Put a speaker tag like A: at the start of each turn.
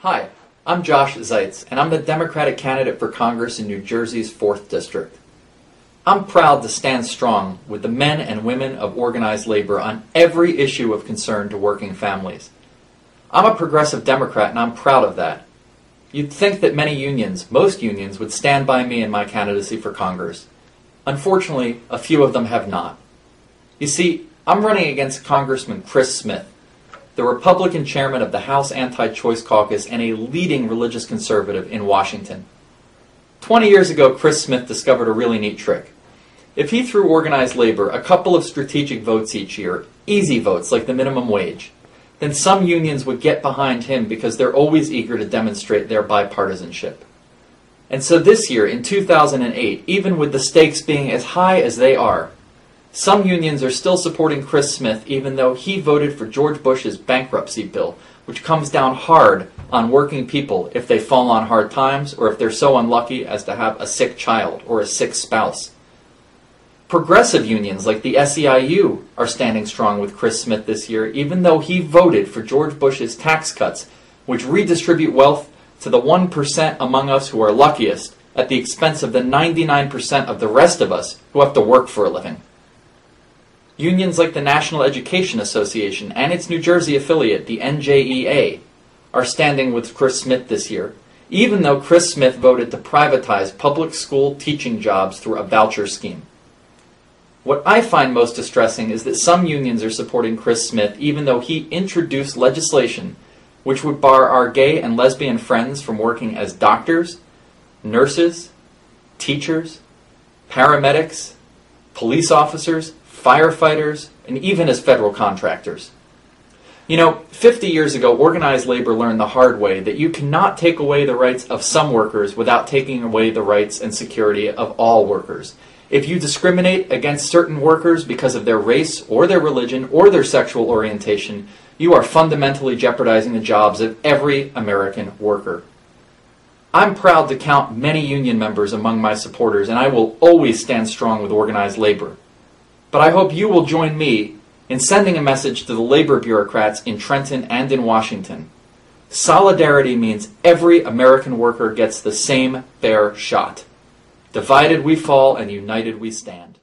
A: Hi, I'm Josh Zeitz, and I'm the Democratic candidate for Congress in New Jersey's 4th District. I'm proud to stand strong with the men and women of organized labor on every issue of concern to working families. I'm a progressive Democrat, and I'm proud of that. You'd think that many unions, most unions, would stand by me in my candidacy for Congress. Unfortunately, a few of them have not. You see, I'm running against Congressman Chris Smith, the Republican chairman of the House Anti-Choice Caucus and a leading religious conservative in Washington. 20 years ago, Chris Smith discovered a really neat trick. If he threw organized labor a couple of strategic votes each year, easy votes like the minimum wage, then some unions would get behind him because they're always eager to demonstrate their bipartisanship. And so this year, in 2008, even with the stakes being as high as they are, some unions are still supporting Chris Smith even though he voted for George Bush's bankruptcy bill, which comes down hard on working people if they fall on hard times or if they're so unlucky as to have a sick child or a sick spouse. Progressive unions like the SEIU are standing strong with Chris Smith this year even though he voted for George Bush's tax cuts, which redistribute wealth to the 1% among us who are luckiest at the expense of the 99% of the rest of us who have to work for a living. Unions like the National Education Association and its New Jersey affiliate, the NJEA, are standing with Chris Smith this year, even though Chris Smith voted to privatize public school teaching jobs through a voucher scheme. What I find most distressing is that some unions are supporting Chris Smith even though he introduced legislation which would bar our gay and lesbian friends from working as doctors, nurses, teachers, paramedics, police officers, firefighters, and even as federal contractors. You know, 50 years ago, organized labor learned the hard way that you cannot take away the rights of some workers without taking away the rights and security of all workers. If you discriminate against certain workers because of their race or their religion or their sexual orientation, you are fundamentally jeopardizing the jobs of every American worker. I'm proud to count many union members among my supporters, and I will always stand strong with organized labor. But I hope you will join me in sending a message to the labor bureaucrats in Trenton and in Washington. Solidarity means every American worker gets the same fair shot. Divided we fall and united we stand.